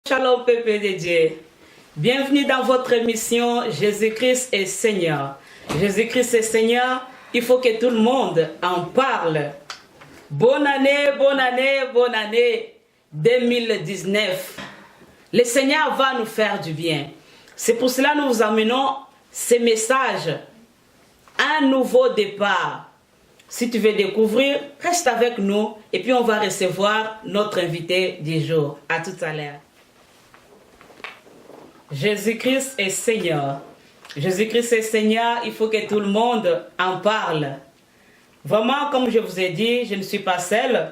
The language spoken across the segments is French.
Shalom peuple de Dieu, bienvenue dans votre émission Jésus-Christ est Seigneur. Jésus-Christ est Seigneur, il faut que tout le monde en parle. Bonne année 2019. Le Seigneur va nous faire du bien. C'est pour cela que nous vous amenons ces messages. Un nouveau départ. Si tu veux découvrir, reste avec nous et puis on va recevoir notre invité du jour. À tout à l'heure. Jésus-Christ est Seigneur. Jésus-Christ est Seigneur, il faut que tout le monde en parle. Vraiment, comme je vous ai dit, je ne suis pas seule.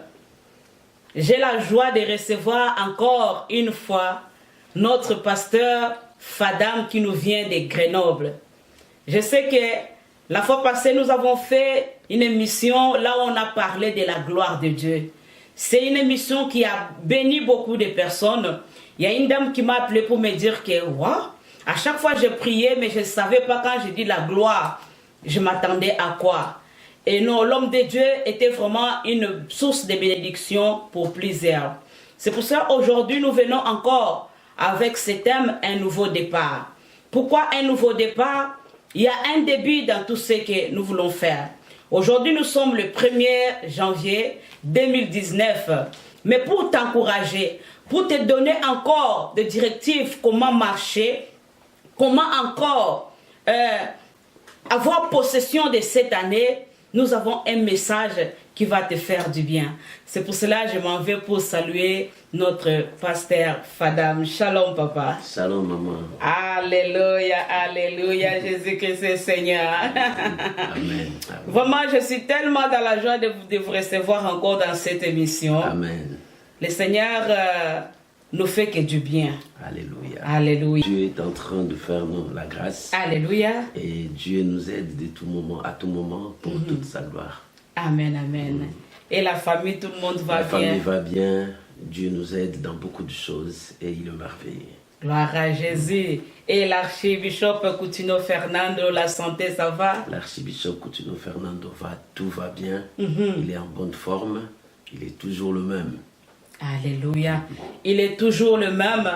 J'ai la joie de recevoir encore une fois notre pasteur Fadam qui nous vient de Grenoble. Je sais que la fois passée, nous avons fait une émission là où on a parlé de la gloire de Dieu. C'est une émission qui a béni beaucoup de personnes. Il y a une dame qui m'a appelé pour me dire que, wow, à chaque fois je priais, mais je ne savais pas quand je dis la gloire, je m'attendais à quoi. Et non, l'homme de Dieu était vraiment une source de bénédiction pour plusieurs. C'est pour ça qu'aujourd'hui, nous venons encore avec ce thème, un nouveau départ. Pourquoi un nouveau départ? Il y a un début dans tout ce que nous voulons faire. Aujourd'hui, nous sommes le 1er janvier 2019. Mais pour t'encourager, pour te donner encore des directives, comment marcher, comment encore avoir possession de cette année, nous avons un message qui va te faire du bien. C'est pour cela que je m'en vais pour saluer notre pasteur Fadam. Shalom papa. Shalom maman. Alléluia, alléluia, Jésus-Christ est Seigneur. Amen. Vraiment, je suis tellement dans la joie de vous recevoir encore dans cette émission. Amen. Le Seigneur nous fait que du bien. Alléluia. Alléluia. Dieu est en train de faire nous la grâce. Alléluia. Et Dieu nous aide de tout moment, à tout moment pour toute sa gloire. Amen, amen. Et la famille, tout le monde va bien. La famille va bien. Dieu nous aide dans beaucoup de choses et il est merveilleux. Gloire à Jésus. Et l'archibishop Coutinho Fernando, la santé, ça va? L'archibishop Coutinho Fernando tout va bien. Il est en bonne forme. Il est toujours le même. Alléluia. Il est toujours le même.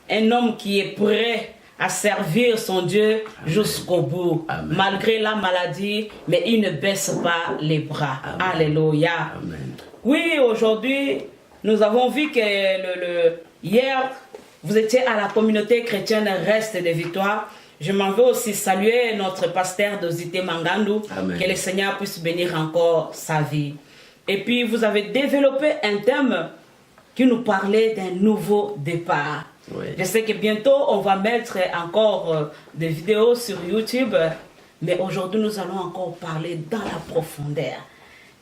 Un homme qui est prêt à servir son Dieu jusqu'au bout. Amen. Malgré la maladie, mais il ne baisse pas les bras. Amen. Alléluia. Amen. Oui, aujourd'hui, nous avons vu que hier, vous étiez à la communauté chrétienne Reste de Victoire. Je m'en veux aussi saluer notre pasteur Dosité Mangandou. Amen. Que le Seigneur puisse bénir encore sa vie. Et puis, vous avez développé un thème qui nous parlait d'un nouveau départ. Oui. Je sais que bientôt, on va mettre encore des vidéos sur YouTube, mais aujourd'hui, nous allons encore parler dans la profondeur.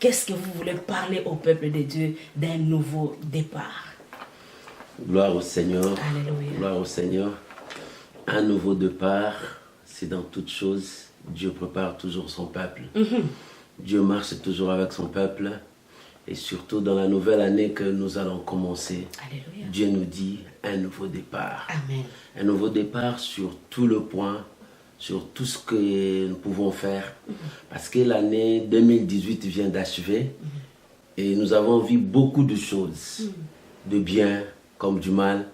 Qu'est-ce que vous voulez parler au peuple de Dieu d'un nouveau départ? Gloire au Seigneur. Alléluia. Gloire au Seigneur. Un nouveau départ, c'est dans toutes choses. Dieu prépare toujours son peuple. Dieu marche toujours avec son peuple. Et surtout dans la nouvelle année que nous allons commencer, Alléluia. Dieu nous dit un nouveau départ. Amen. Un nouveau départ sur tout le point, sur tout ce que nous pouvons faire. Parce que l'année 2018 vient d'achever et nous avons vu beaucoup de choses, de bien comme du mal.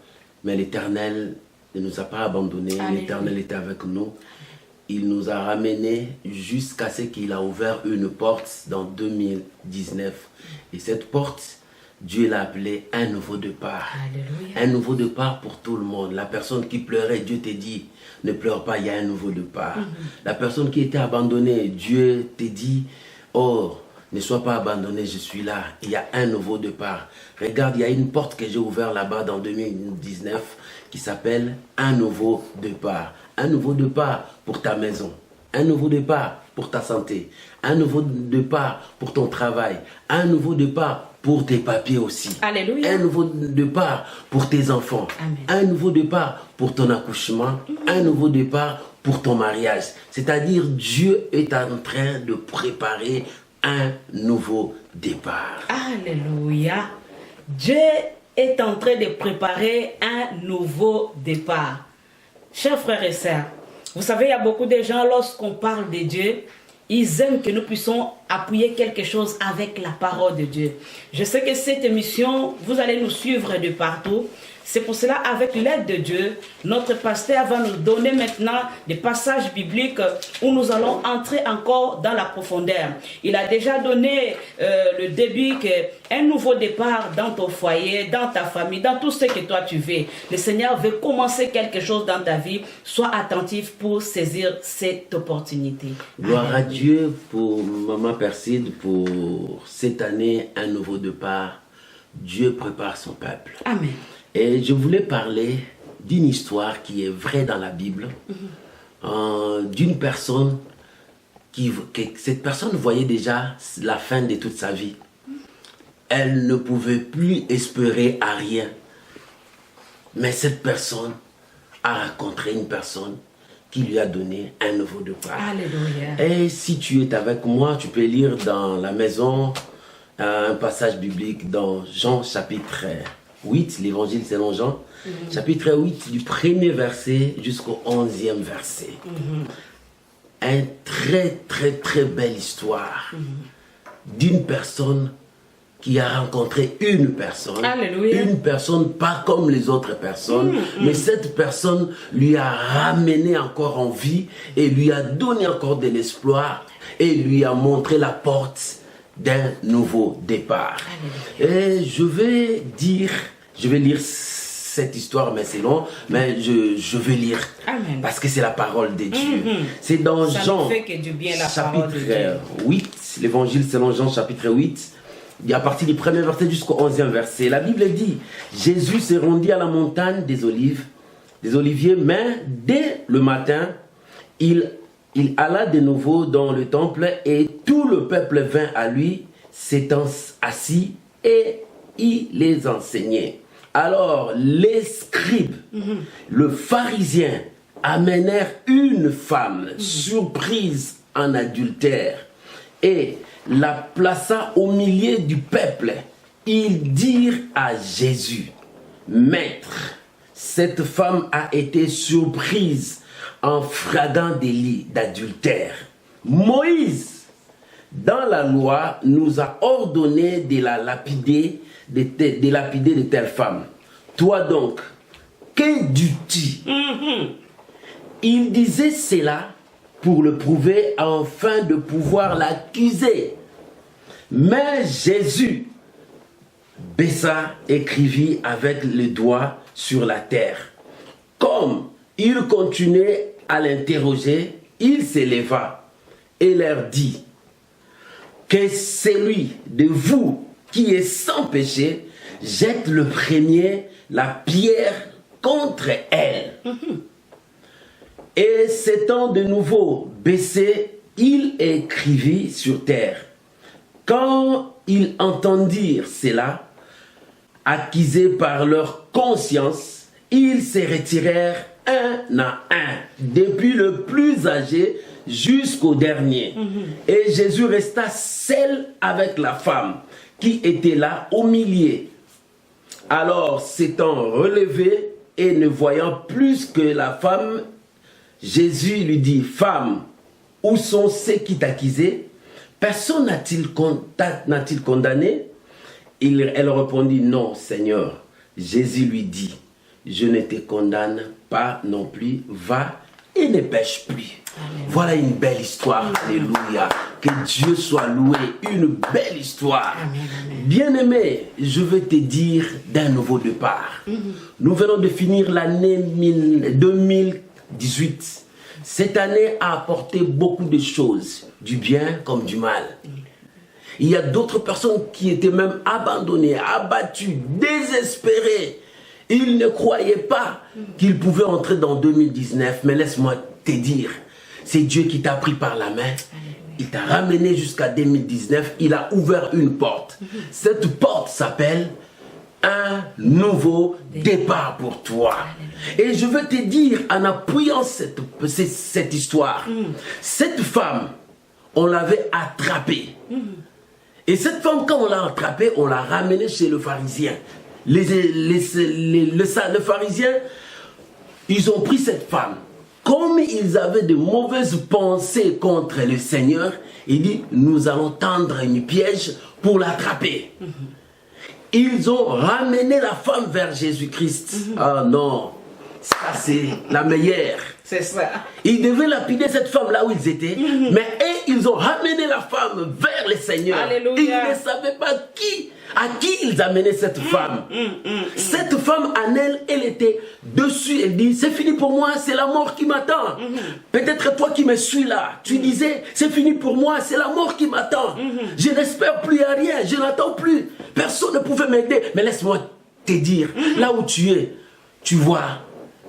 Mais l'Éternel ne nous a pas abandonnés, l'Éternel était avec nous. Il nous a ramenés jusqu'à ce qu'il a ouvert une porte dans 2019. Et cette porte, Dieu l'a appelée un nouveau départ. Alléluia. Un nouveau départ pour tout le monde. La personne qui pleurait, Dieu te dit, ne pleure pas, il y a un nouveau départ. La personne qui était abandonnée, Dieu te dit, oh, ne sois pas abandonné, je suis là. Il y a un nouveau départ. Regarde, il y a une porte que j'ai ouverte là-bas dans 2019 qui s'appelle un nouveau départ. Un nouveau départ pour ta maison, un nouveau départ pour ta santé, un nouveau départ pour ton travail, un nouveau départ pour tes papiers aussi. Alléluia. Un nouveau départ pour tes enfants. Amen. Un nouveau départ pour ton accouchement, un nouveau départ pour ton mariage. C'est-à-dire Dieu est en train de préparer un nouveau départ. Alléluia. Dieu est en train de préparer un nouveau départ. Chers frères et sœurs, vous savez, il y a beaucoup de gens, lorsqu'on parle de Dieu, ils aiment que nous puissions appuyer quelque chose avec la parole de Dieu. Je sais que cette émission, vous allez nous suivre de partout. C'est pour cela, avec l'aide de Dieu, notre pasteur va nous donner maintenant des passages bibliques où nous allons entrer encore dans la profondeur. Il a déjà donné le début qu'un nouveau départ dans ton foyer, dans ta famille, dans tout ce que toi tu veux. Le Seigneur veut commencer quelque chose dans ta vie. Sois attentif pour saisir cette opportunité. Gloire à Dieu pour Maman Perside, pour cette année, un nouveau départ. Dieu prépare son peuple. Amen. Et je voulais parler d'une histoire qui est vraie dans la Bible, d'une personne cette personne voyait déjà la fin de toute sa vie. Elle ne pouvait plus espérer à rien. Mais cette personne a rencontré une personne qui lui a donné un nouveau départ. Alléluia. Et si tu es avec moi, tu peux lire dans la maison un passage biblique dans Jean chapitre 8, l'évangile selon Jean, chapitre 8, du premier verset jusqu'au 11e verset. Une très belle histoire d'une personne qui a rencontré une personne. Alléluia. Une personne pas comme les autres personnes, mais cette personne lui a ramené encore en vie et lui a donné encore de l'espoir et lui a montré la porte d'un nouveau départ. Et je vais lire cette histoire, mais c'est long, mais je vais lire. Amen. Parce que c'est la parole de Dieu. C'est dans Ça Jean, ne fait que du bien, la parole de Dieu. chapitre 8, l'évangile selon Jean, chapitre 8, à partir du premier verset jusqu'au 11e verset. La Bible dit, Jésus se rendit à la montagne des Oliviers, mais dès le matin, il alla de nouveau dans le temple et tout le peuple vint à lui, s'étant assis et il les enseignait. Alors les scribes, le pharisien, amenèrent une femme surprise en adultère et la plaça au milieu du peuple. Ils dirent à Jésus, Maître, cette femme a été surprise en flagrant délit d'adultère. Moïse, dans la loi, nous a ordonné de la lapider, de lapider de telles femmes. Toi donc, que dis-tu? Il disait cela pour le prouver afin de pouvoir l'accuser. Mais Jésus baissa, écrivit avec le doigt sur la terre. Comme il continuait à l'interroger, il s'éleva et leur dit, que celui de vous qui est sans péché jette le premier la pierre contre elle. Et s'étant de nouveau baissé, il écrivit sur terre. Quand ils entendirent cela, accusés par leur conscience, ils se retirèrent un à un, depuis le plus âgé jusqu'au dernier. Et Jésus resta seul avec la femme qui était là au milieu. Alors, s'étant relevé et ne voyant plus que la femme, Jésus lui dit, Femme, où sont ceux qui t'accusaient? Personne n'a-t-il condamné? Elle répondit, Non, Seigneur. Jésus lui dit, Je ne te condamne pas non plus, va et ne pêche plus. Amen. Voilà une belle histoire, alléluia. Que Dieu soit loué, une belle histoire. Bien-aimé, je veux te dire d'un nouveau départ. Nous venons de finir l'année 2018. Cette année a apporté beaucoup de choses, du bien comme du mal. Il y a d'autres personnes qui étaient même abandonnées, abattues, désespérées. Ils ne croyaient pas qu'ils pouvaient entrer dans 2019. Mais laisse-moi te dire, c'est Dieu qui t'a pris par la main. Il t'a ramené jusqu'à 2019. Il a ouvert une porte. Cette porte s'appelle un nouveau départ pour toi. Et je veux te dire, en appuyant cette histoire, cette femme, on l'avait attrapée. Et cette femme, quand on l'a attrapée, on l'a ramenée chez le pharisien. Le pharisien, ils ont pris cette femme. comme ils avaient de mauvaises pensées contre le Seigneur, il dit, nous allons tendre une piège pour l'attraper. Ils ont ramené la femme vers Jésus-Christ. Ah non, ça c'est la meilleure. C'est ça. Ils devaient lapider cette femme là où ils étaient, mais ils ont ramené la femme vers le Seigneur. Alléluia. Ils ne savaient pas à qui ils amenaient cette femme. Cette femme, en elle, elle était dessus. Elle dit, c'est fini pour moi, c'est la mort qui m'attend. Peut-être toi qui me suis là, tu disais, c'est fini pour moi, c'est la mort qui m'attend. Je n'espère plus à rien, je n'attends plus. Personne ne pouvait m'aider. Mais laisse-moi te dire, là où tu es, tu vois,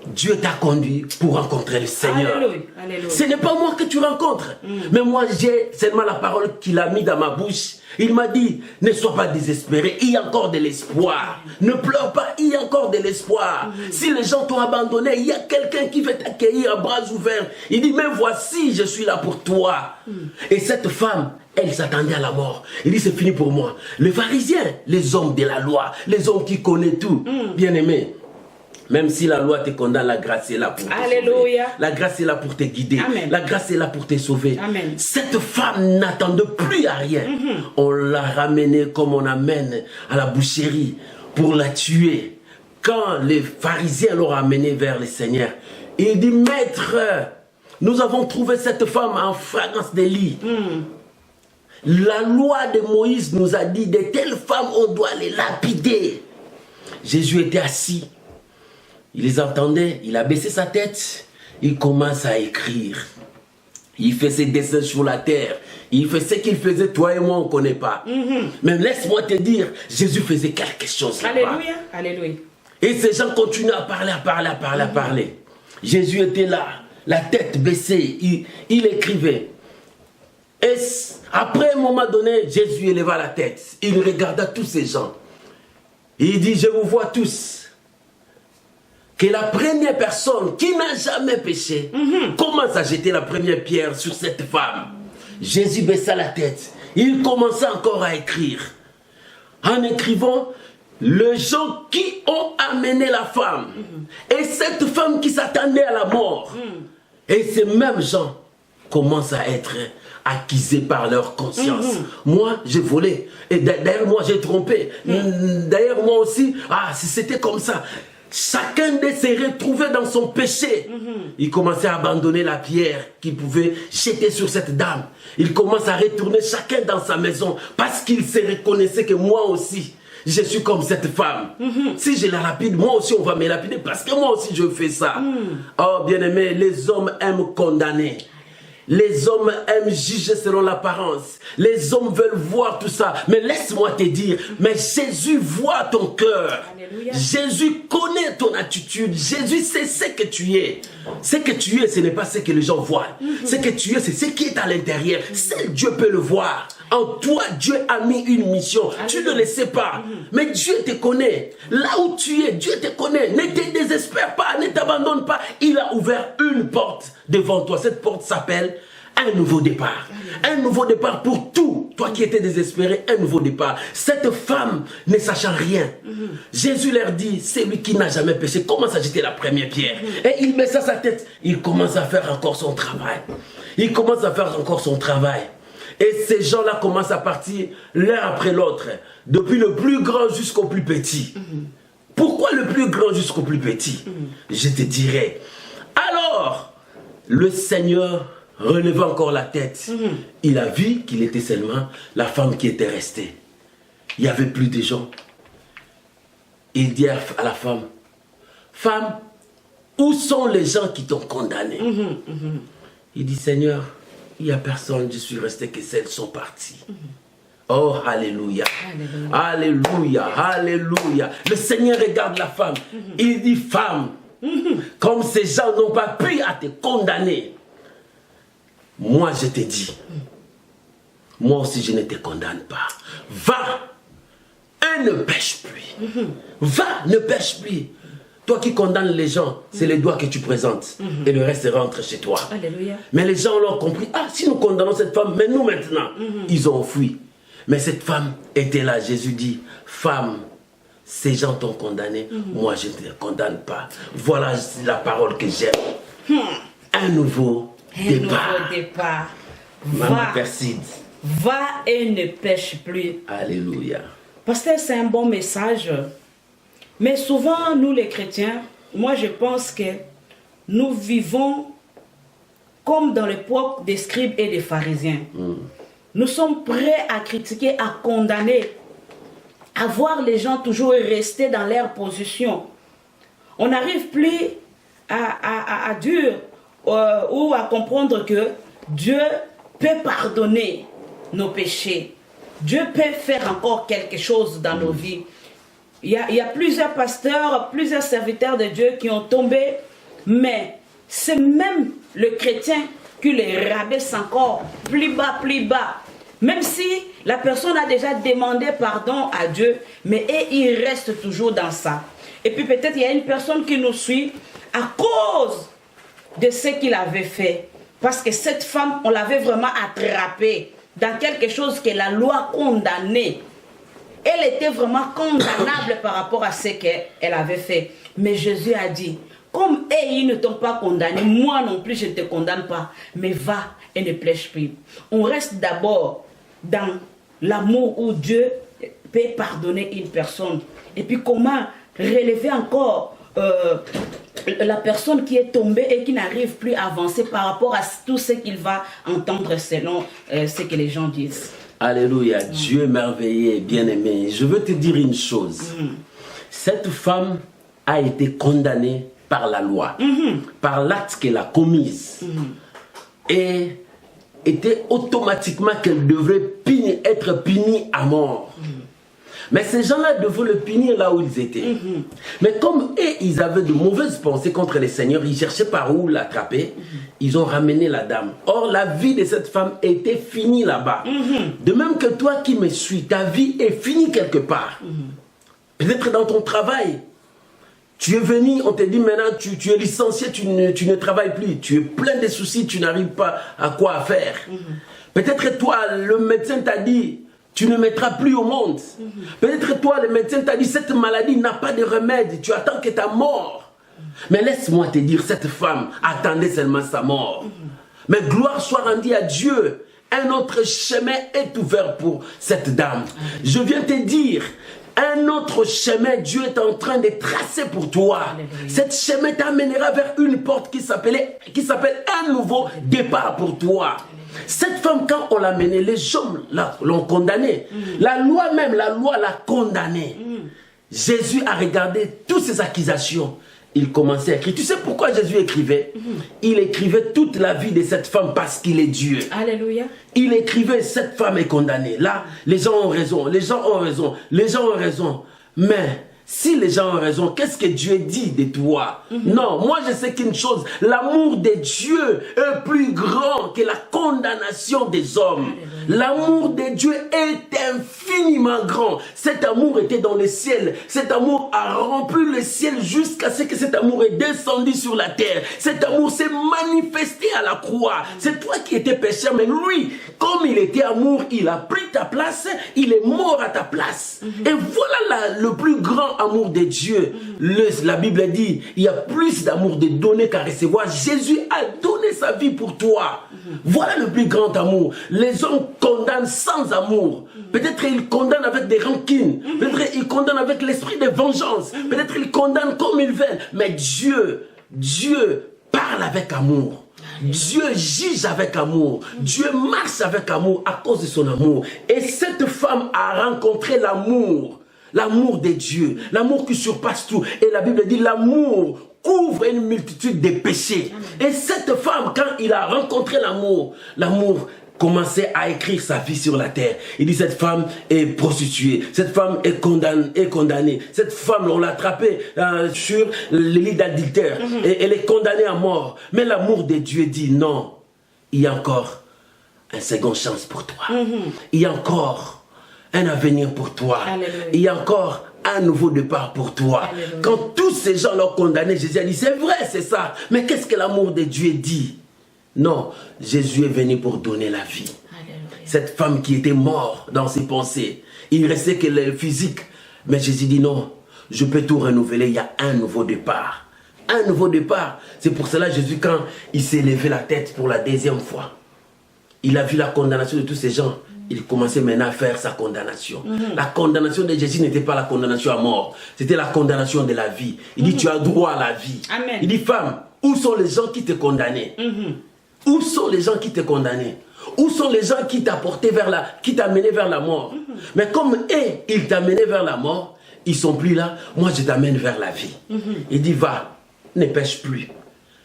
Dieu t'a conduit pour rencontrer le Seigneur. Alléluia. Alléluia. Ce n'est pas moi que tu rencontres. Mais moi, j'ai seulement la parole qu'il a mis dans ma bouche. Il m'a dit, ne sois pas désespéré, il y a encore de l'espoir. Ne pleure pas, il y a encore de l'espoir. Si les gens t'ont abandonné, il y a quelqu'un qui veut t'accueillir à bras ouverts. Il dit, mais voici, je suis là pour toi. Et cette femme, elle s'attendait à la mort. Il dit, c'est fini pour moi. Les pharisiens, les hommes de la loi, les hommes qui connaissent tout, bien aimés. Même si la loi te condamne, la grâce est là pour te sauver. La grâce est là pour te guider. Amen. La grâce est là pour te sauver. Amen. Cette femme n'attendait plus à rien. On l'a ramenée comme on amène à la boucherie pour la tuer. Quand les pharisiens l'ont ramenée vers le Seigneur, il dit, maître, nous avons trouvé cette femme en flagrance délit. La loi de Moïse nous a dit, de telles femmes, on doit les lapider. Jésus était assis. Il les entendait, il a baissé sa tête, il commence à écrire. Il fait ses dessins sur la terre. Il fait ce qu'il faisait, toi et moi, on ne connaît pas. Mais laisse-moi te dire, Jésus faisait quelque chose là-bas. Alléluia. Alléluia. Et ces gens continuaient à parler, à parler. Jésus était là, la tête baissée, il écrivait. Et après un moment donné, Jésus éleva la tête. Il regarda tous ces gens. Il dit, je vous vois tous. Que la première personne qui n'a jamais péché commence à jeter la première pierre sur cette femme. Jésus baissa la tête. Il commença encore à écrire. En écrivant, les gens qui ont amené la femme. Et cette femme qui s'attendait à la mort. Et ces mêmes gens commencent à être accusés par leur conscience. Moi, j'ai volé. Et d'ailleurs, moi, j'ai trompé. D'ailleurs, moi aussi, si c'était comme ça. Chacun de se retrouvait dans son péché. Il commençait à abandonner la pierre qu'il pouvait jeter sur cette dame. Il commence à retourner chacun dans sa maison parce qu'il se reconnaissait que moi aussi, je suis comme cette femme. Si je la lapide, moi aussi on va me lapider parce que moi aussi je fais ça. Oh bien aimé, les hommes aiment condamner. Les hommes aiment juger selon l'apparence. Les hommes veulent voir tout ça. Mais laisse-moi te dire, mais Jésus voit ton cœur. Jésus connaît ton attitude. Jésus sait ce que tu es. Ce que tu es, ce n'est pas ce que les gens voient. Ce que tu es, c'est ce qui est à l'intérieur. Seul Dieu peut le voir. En toi, Dieu a mis une mission. Tu ne le sais pas. Mais Dieu te connaît. Là où tu es, Dieu te connaît. Ne te désespère pas, ne t'abandonne pas. Il a ouvert une porte devant toi. Cette porte s'appelle un nouveau départ. Un nouveau départ pour tout. Toi qui étais désespéré, un nouveau départ. Cette femme ne sachant rien. Jésus leur dit, c'est lui qui n'a jamais péché. Commence à jeter la première pierre. Et il baissa sa tête. Il commence à faire encore son travail. Il commence à faire encore son travail. Et ces gens-là commencent à partir l'un après l'autre, depuis le plus grand jusqu'au plus petit. Pourquoi le plus grand jusqu'au plus petit? Je te dirai. Alors, le Seigneur releva encore la tête. Il a vu qu'il était seulement la femme qui était restée. Il n'y avait plus de gens. Il dit à la femme, femme, où sont les gens qui t'ont condamné? Il dit, Seigneur, il n'y a personne, je suis resté que celles sont parties. Oh, alléluia. Alléluia. Alléluia. Le Seigneur regarde la femme. Il dit, femme, comme ces gens n'ont pas pu à te condamner, moi je te dis, moi aussi je ne te condamne pas. Va et ne pêche plus. Va, ne pêche plus. Toi qui condamnes les gens, c'est les doigts que tu présentes. Et le reste rentre chez toi. Alléluia. Mais les gens l'ont compris. Ah, si nous condamnons cette femme, mais nous maintenant, ils ont fui. Mais cette femme était là. Jésus dit, femme, ces gens t'ont condamné. Moi, je ne te condamne pas. Voilà la parole que j'aime. un nouveau départ. nouveau départ. Maman Perside. Va et ne pêche plus. Alléluia. Pasteur, c'est un bon message. Mais souvent, nous les chrétiens, moi je pense que nous vivons comme dans l'époque des scribes et des pharisiens. Nous sommes prêts à critiquer, à condamner, à voir les gens toujours rester dans leur position. On n'arrive plus à dire ou à comprendre que Dieu peut pardonner nos péchés. Dieu peut faire encore quelque chose dans nos vies. Il y a plusieurs pasteurs, plusieurs serviteurs de Dieu qui ont tombé, mais c'est même le chrétien qui les rabaisse encore plus bas, plus bas. Même si la personne a déjà demandé pardon à Dieu, mais il reste toujours dans ça. Et puis peut-être il y a une personne qui nous suit à cause de ce qu'il avait fait. Parce que cette femme, on l'avait vraiment attrapée dans quelque chose que la loi condamnait. Elle était vraiment condamnable par rapport à ce qu'elle avait fait. Mais Jésus a dit, comme ils ne t'ont pas condamné, moi non plus je ne te condamne pas, mais va et ne pêche plus. On reste d'abord dans l'amour où Dieu peut pardonner une personne. Et puis comment relever encore la personne qui est tombée et qui n'arrive plus à avancer par rapport à tout ce qu'il va entendre selon ce que les gens disent. Alléluia, Dieu merveilleux et bien-aimé. Je veux te dire une chose. Cette femme a été condamnée par la loi, par l'acte qu'elle a commis. Et était automatiquement qu'elle devrait être punie à mort. Mais ces gens-là devaient le punir là où ils étaient. Mais comme ils avaient de mauvaises pensées contre les seigneurs, ils cherchaient par où l'attraper, ils ont ramené la dame. Or, la vie de cette femme était finie là-bas. De même que toi qui me suis, ta vie est finie quelque part. Peut-être dans ton travail. Tu es venu, on te dit maintenant, tu es licencié, tu ne travailles plus. Tu es plein de soucis, tu n'arrives pas à quoi faire. Peut-être toi, le médecin t'a dit, tu ne mettras plus au monde. Peut-être toi, le médecin t'a dit, cette maladie n'a pas de remède, tu attends que ta mort. Mais laisse-moi te dire, cette femme attendait seulement sa mort. Mais gloire soit rendue à Dieu. Un autre chemin est ouvert pour cette dame. Je viens te dire, un autre chemin, Dieu est en train de tracer pour toi. Cet chemin t'amènera vers une porte qui s'appelle un nouveau départ pour toi. Cette femme, quand on l'a menée, les hommes l'ont condamnée. La loi même, la loi l'a condamnée. Jésus a regardé toutes ces accusations. Il commençait à écrire. Tu sais pourquoi Jésus écrivait? Il écrivait toute la vie de cette femme parce qu'il est Dieu. Alléluia. Il écrivait, cette femme est condamnée. Là, les gens ont raison, les gens ont raison, les gens ont raison. Mais si les gens ont raison, qu'est-ce que Dieu dit de toi? Non, moi je sais qu'une chose, l'amour de Dieu est plus grand que la condamnation des hommes. L'amour de Dieu est infiniment grand. Cet amour était dans le ciel. Cet amour a rempli le ciel jusqu'à ce que cet amour est descendu sur la terre. Cet amour s'est manifesté à la croix. C'est toi qui étais pécheur, mais lui, comme il était amour, il a pris ta place, il est mort à ta place. Et voilà le plus grand amour de Dieu. La Bible dit, il y a plus d'amour de donner qu'à recevoir. Jésus a donné sa vie pour toi. Voilà le plus grand amour. Les hommes condamnent sans amour. Peut-être ils condamnent avec des rancines. Peut-être ils condamnent avec l'esprit de vengeance. Peut-être ils condamnent comme ils veulent. Mais Dieu parle avec amour. Dieu juge avec amour. Dieu marche avec amour à cause de son amour. Et cette femme a rencontré l'amour. L'amour de Dieu. L'amour qui surpasse tout. Et la Bible dit l'amour couvre une multitude de péchés. Et cette femme, quand il a rencontré l'amour, l'amour commençait à écrire sa vie sur la terre. Il dit, cette femme est prostituée. Cette femme est condamnée. Cette femme, on l'a attrapée sur le lit d'adultère. Et elle est condamnée à mort. Mais l'amour de Dieu dit, non, il y a encore une seconde chance pour toi. Il y a encore un avenir pour toi. Alléluia. Il y a encore un nouveau départ pour toi. Alléluia. Quand tous ces gens l'ont condamné, Jésus a dit, c'est vrai, c'est ça. Mais qu'est-ce que l'amour de Dieu dit? Non, Jésus est venu pour donner la vie. Alléluia. Cette femme qui était morte dans ses pensées, il restait que le physique. Mais Jésus dit non, je peux tout renouveler, il y a un nouveau départ. un nouveau départ. C'est pour cela Jésus, quand il s'est levé la tête pour la deuxième fois, il a vu la condamnation de tous ces gens. Il commençait maintenant à faire sa condamnation. La condamnation de Jésus n'était pas la condamnation à mort. C'était la condamnation de la vie. Il dit, tu as droit à la vie. Amen. Il dit, femme, où sont les gens qui te condamnaient? Où sont les gens qui te condamnaient? Où sont les gens qui t'apportaient qui t'amenaient vers la mort? Mais comme eux, ils t'amenaient vers la mort, ils sont plus là. Moi, je t'amène vers la vie. Il dit, va, ne pêche plus.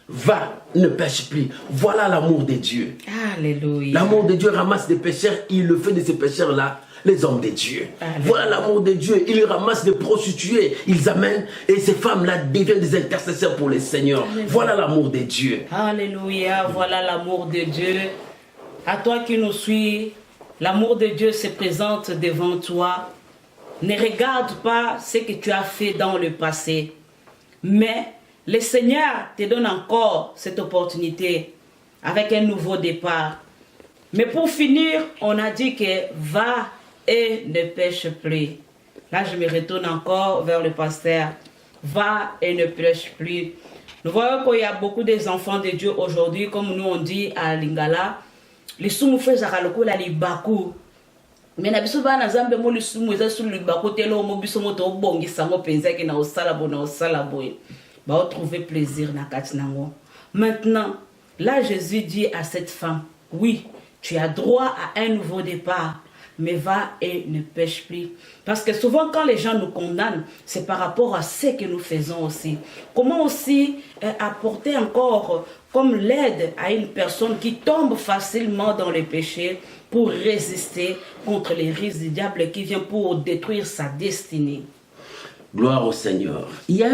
Va, ne pêche plus. Voilà l'amour de Dieu. Alléluia. L'amour de Dieu ramasse des pécheurs. Il le fait de ces pécheurs-là les hommes de Dieu. Alléluia. Voilà l'amour de Dieu. Il ramasse des prostituées. Ils amènent. Et ces femmes-là deviennent des intercesseurs pour les seigneurs. Alléluia. Voilà l'amour de Dieu. Alléluia. Voilà l'amour de Dieu. À toi qui nous suis, l'amour de Dieu se présente devant toi. Ne regarde pas ce que tu as fait dans le passé. Mais le Seigneur te donne encore cette opportunité avec un nouveau départ. Mais pour finir, on a dit que va et ne pêche plus. Là, je me retourne encore vers le pasteur. Va et ne pêche plus. Nous voyons qu'il y a beaucoup des enfants de Dieu aujourd'hui, comme nous on dit à Lingala, les sumu fezaka lokola libaku. Mais na biso bana zambe mo lisumu eza sur libaku telo mo biso mo to bongisa mo penza ke na osala boye. Ba trouver plaisir na kati nango. Maintenant, là Jésus dit à cette femme, oui, tu as droit à un nouveau départ, mais va et ne pêche plus. Parce que souvent quand les gens nous condamnent, c'est par rapport à ce que nous faisons aussi. Comment aussi apporter encore comme l'aide à une personne qui tombe facilement dans le péché pour résister contre les risques du diable qui vient pour détruire sa destinée. Gloire au Seigneur. Il y a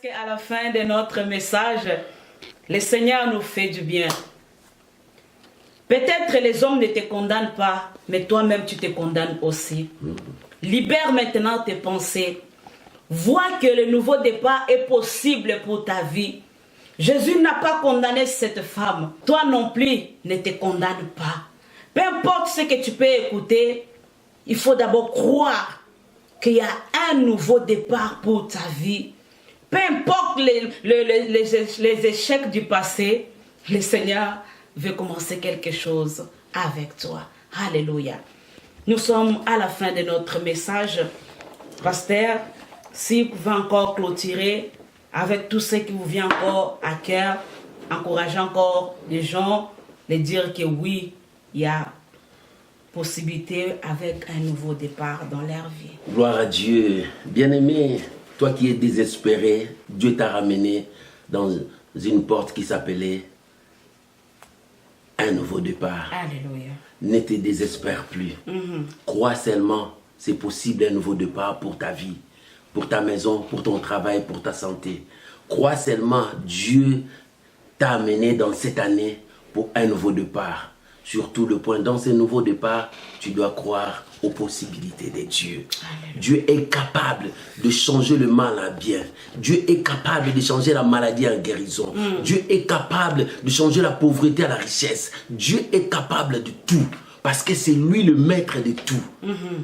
À la fin de notre message, le Seigneur nous fait du bien. Peut-être les hommes ne te condamnent pas, mais toi-même tu te condamnes aussi. Libère maintenant tes pensées. Vois que le nouveau départ est possible pour ta vie. Jésus n'a pas condamné cette femme. Toi non plus, ne te condamne pas. Peu importe ce que tu peux écouter, il faut d'abord croire qu'il y a un nouveau départ pour ta vie. Peu importe les échecs du passé, le Seigneur veut commencer quelque chose avec toi. Alléluia. Nous sommes à la fin de notre message. Pasteur, si vous pouvez encore clôturer avec tout ce qui vous vient encore à cœur, encourager encore les gens, les dire que oui, il y a possibilité avec un nouveau départ dans leur vie. Gloire à Dieu. Bien-aimé, toi qui es désespéré, Dieu t'a ramené dans une porte qui s'appelait un nouveau départ. Alléluia. Ne te désespère plus. Crois seulement, c'est possible un nouveau départ pour ta vie, pour ta maison, pour ton travail, pour ta santé. Crois seulement, Dieu t'a amené dans cette année pour un nouveau départ. Surtout le point, dans ce nouveau départ, tu dois croire aux possibilités de Dieu. Alléluia. Dieu est capable de changer le mal en bien. Dieu est capable de changer la maladie en guérison. Dieu est capable de changer la pauvreté à la richesse. Dieu est capable de tout. Parce que c'est lui le maître de tout.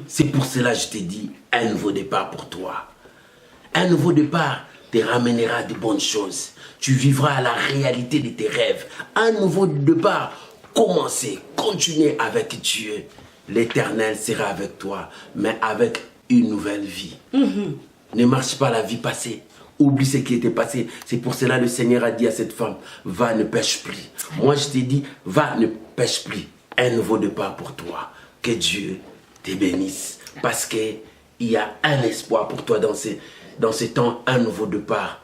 C'est pour cela que je te dis, un nouveau départ pour toi. Un nouveau départ te ramènera de bonnes choses. Tu vivras à la réalité de tes rêves. Un nouveau départ, commencez, continuez avec Dieu. L'Éternel sera avec toi, mais avec une nouvelle vie. Ne marche pas la vie passée. Oublie ce qui était passé. C'est pour cela que le Seigneur a dit à cette femme, va, ne pêche plus. Moi, je t'ai dit, va, ne pêche plus. Un nouveau départ pour toi. Que Dieu te bénisse. Parce qu'il y a un espoir pour toi dans ce temps, un nouveau départ.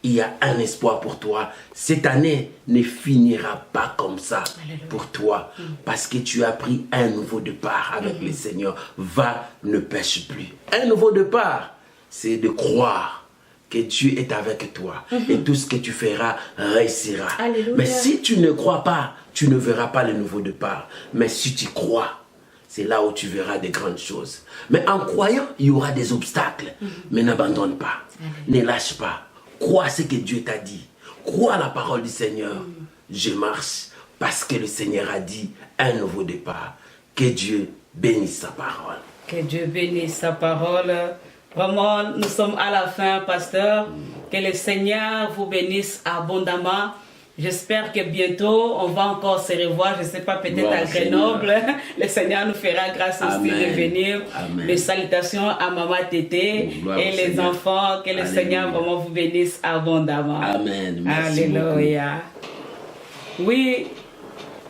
Il y a un espoir pour toi. Cette année ne finira pas comme ça pour toi. Parce que tu as pris un nouveau départ avec le Seigneur. Va, ne pêche plus. Un nouveau départ, c'est de croire que Dieu est avec toi. Et tout ce que tu feras réussira. Alléluia. Mais si tu ne crois pas, tu ne verras pas le nouveau départ. Mais si tu crois, c'est là où tu verras des grandes choses. Mais en croyant, il y aura des obstacles. Mais n'abandonne pas. Ne lâche pas. Crois ce que Dieu t'a dit. Crois la parole du Seigneur. Je marche parce que le Seigneur a dit un nouveau départ. Que Dieu bénisse sa parole. Que Dieu bénisse sa parole. Vraiment, nous sommes à la fin, pasteur. Que le Seigneur vous bénisse abondamment. J'espère que bientôt, on va encore se revoir. Je ne sais pas, peut-être à Grenoble. Le Seigneur nous fera grâce aussi de venir. Amen. Les salutations à Maman Tété et les Seigneur. enfants. Que le Alléluia. Seigneur vraiment vous bénisse abondamment. Amen. Merci Alléluia. Oui,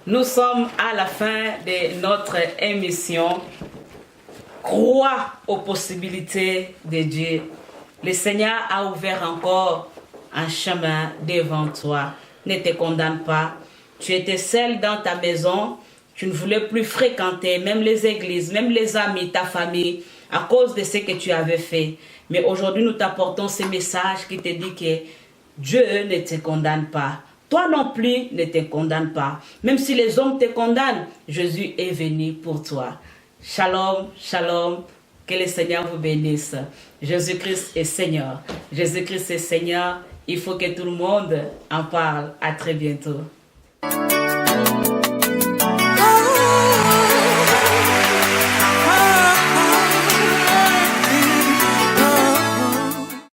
nous sommes à la fin de notre émission. Crois aux possibilités de Dieu. Le Seigneur a ouvert encore un chemin devant toi. Ne te condamne pas. Tu étais seul dans ta maison. Tu ne voulais plus fréquenter même les églises, même les amis, ta famille, à cause de ce que tu avais fait. Mais aujourd'hui, nous t'apportons ce message qui te dit que Dieu ne te condamne pas. Toi non plus ne te condamne pas. Même si les hommes te condamnent, Jésus est venu pour toi. Shalom, shalom. Que le Seigneur vous bénisse. Jésus-Christ est Seigneur. Jésus-Christ est Seigneur. Il faut que tout le monde en parle. À très bientôt.